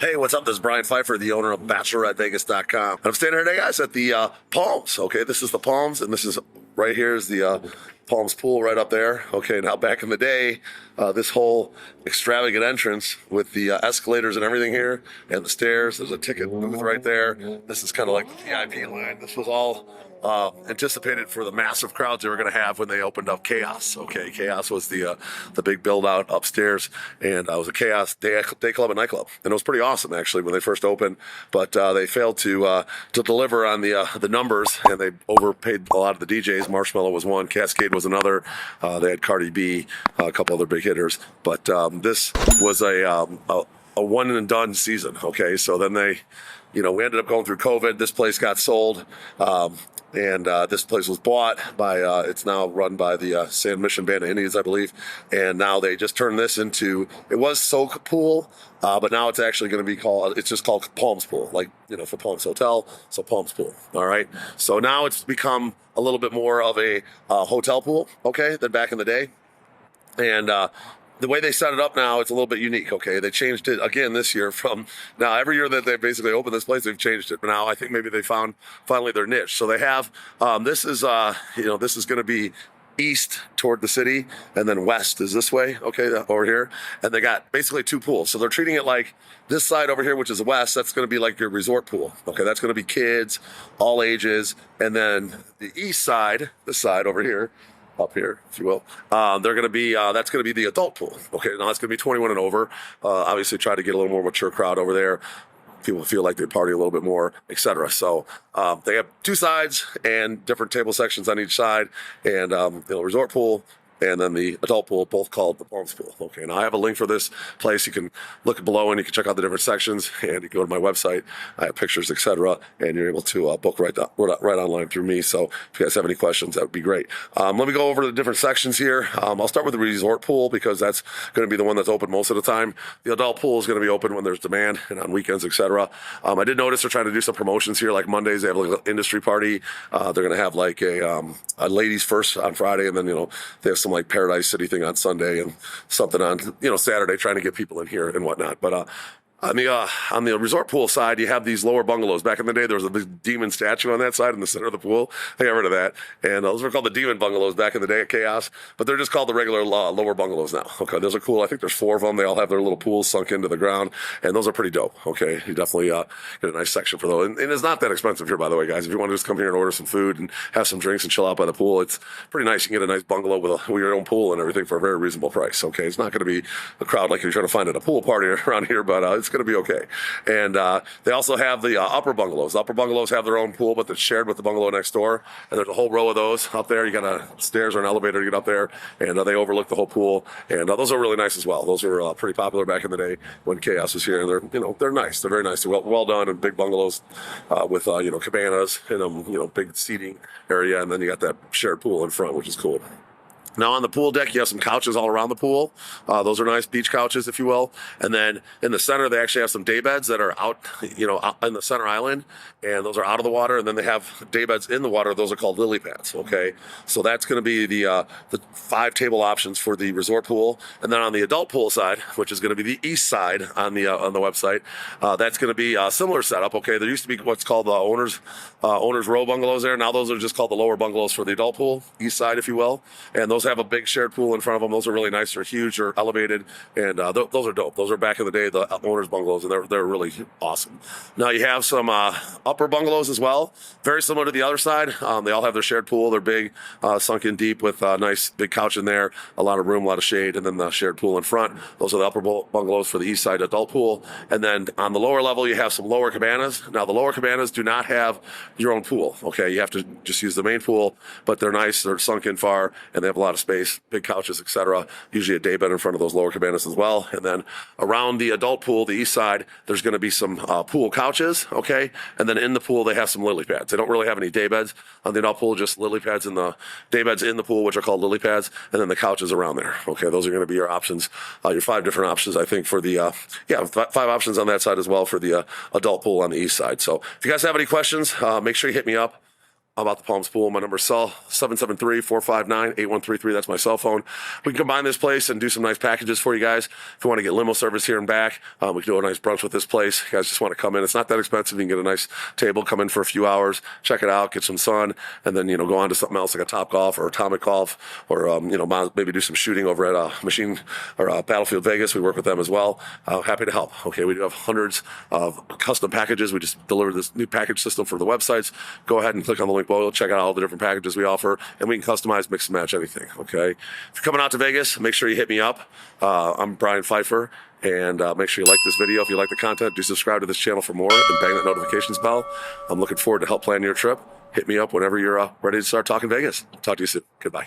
Hey, what's up? This is Brian Pfeiffer, the owner of BacheloretteVegas.com. And I'm standing here today, guys, at the Palms. Okay, this is the Palms, and this is right here is the Palms pool right up there. Okay, now back in the day, this whole extravagant entrance with the escalators and everything here, and the stairs. There's a ticket booth right there. This is kind of like the VIP line. This was all anticipated for the massive crowds they were going to have when they opened up Chaos. Okay, Chaos was the big build out upstairs, and it was a Chaos day club and nightclub, and it was pretty awesome actually when they first opened. But they failed to deliver on the numbers, and they overpaid a lot of the DJs. Marshmello was one, Cascade was another. They had Cardi B, a couple other big hitters, but this was a one and done season. Okay, so then they. We ended up going through COVID. This place got sold, and this place was bought by, it's now run by the San Mission Band of Indians, I believe. And now they just turned this into, it was Soak Pool, but now it's actually going to be called, it's just called Palms Pool, like, for Palms Hotel, so Palms Pool. All right. So now it's become a little bit more of a hotel pool, okay, than back in the day. And, the way they set it up now, it's a little bit unique, okay? They changed it again this year from, now every year that they basically opened this place, they've changed it. But now I think maybe they found finally their niche. So they have, this is going to be east toward the city, and then west is this way, okay, over here. And they got basically two pools. So they're treating it like this side over here, which is the west, that's going to be like your resort pool, okay? That's going to be kids, all ages. And then the east side, this side over here, up here, if you will. They're going to be, that's going to be the adult pool. Okay, now that's going to be 21 and over. Obviously try to get a little more mature crowd over there. People feel like they party a little bit more, etc. So they have two sides and different table sections on each side, and resort pool, and then the adult pool, both called the Palms Pool. Okay, now I have a link for this place. You can look below and you can check out the different sections, and you go to my website. I have pictures, etc., and you're able to book right online through me. So if you guys have any questions, that would be great. Let me go over the different sections here. I'll start with the resort pool because that's going to be the one that's open most of the time. The adult pool is going to be open when there's demand and on weekends, etc. I did notice they're trying to do some promotions here, like Mondays they have like an industry party. They're going to have like a ladies first on Friday, and then they have some like Paradise City thing on Sunday and something on Saturday, trying to get people in here and whatnot. But on the resort pool side, you have these lower bungalows. Back in the day, there was a big demon statue on that side in the center of the pool. I got rid of that. And those were called the demon bungalows back in the day at Chaos. But they're just called the regular lower bungalows now. Okay, those are cool. I think there's 4 of them. They all have their little pools sunk into the ground. And those are pretty dope. Okay, you definitely get a nice section for those. And it's not that expensive here, by the way, guys. If you want to just come here and order some food and have some drinks and chill out by the pool, it's pretty nice. You can get a nice bungalow with your own pool and everything for a very reasonable price. Okay, it's not going to be a crowd like you're trying to find at a pool party around here, but it's going to be okay. And they also have the upper bungalows. The upper bungalows have their own pool, but it's shared with the bungalow next door. And there's a whole row of those up there. You got a stairs or an elevator to get up there, and they overlook the whole pool. And those are really nice as well. Those were pretty popular back in the day when Chaos was here. And they're nice. They're very nice. They're well done, and big bungalows with cabanas and big seating area. And then you got that shared pool in front, which is cool. Now on the pool deck, you have some couches all around the pool. Those are nice beach couches, if you will. And then in the center, they actually have some day beds that are out in the center island, and those are out of the water. And then they have day beds in the water. Those are called lily pads. Okay, so that's going to be the 5 table options for the resort pool. And then on the adult pool side, which is going to be the east side on the website, that's going to be a similar setup. Okay, there used to be what's called the owners row bungalows there. Now those are just called the lower bungalows for the adult pool, east side, if you will. And those have a big shared pool in front of them. Those are really nice. They're huge. They're elevated, and those are dope. Those are back in the day, the owners' bungalows, and they're really awesome. Now you have some upper bungalows as well, very similar to the other side. They all have their shared pool. They're big, sunk in deep with a nice big couch in there, a lot of room, a lot of shade, and then the shared pool in front. Those are the upper bungalows for the east side adult pool. And then on the lower level, you have some lower cabanas. Now the lower cabanas do not have your own pool. Okay, you have to just use the main pool, but they're nice. They're sunk in far, and they have a lot of space, big couches, etc. Usually a day bed in front of those lower cabanas as well. And then around the adult pool, the east side, there's going to be some pool couches, okay? And then in the pool, they have some lily pads. They don't really have any day beds on the adult pool, just lily pads in the day beds in the pool, which are called lily pads, and then the couches around there. Okay, those are going to be your options, your 5 different options, I think, for the 5 options on that side as well for the adult pool on the east side. So if you guys have any questions, make sure you hit me up. about the Palms Pool. My number is cell 773-459-8133. That's my cell phone. We can combine this place and do some nice packages for you guys. If you want to get limo service here and back, we can do a nice brunch with this place. You guys just want to come in. It's not that expensive. You can get a nice table, come in for a few hours, check it out, get some sun, and then, go on to something else like a Top Golf or Atomic Golf, or, maybe do some shooting over at Machine or Battlefield Vegas. We work with them as well. Happy to help. Okay, we do have hundreds of custom packages. We just delivered this new package system for the websites. Go ahead and click on the link below. Check out all the different packages we offer, and we can customize, mix and match anything. Okay, if you're coming out to Vegas, make sure you hit me up. I'm Brian Pfeiffer, and make sure you like this video. If you like the content, do subscribe to this channel for more and bang that notifications bell. I'm looking forward to help plan your trip. Hit me up whenever you're ready to start talking Vegas. Talk to you soon. Goodbye.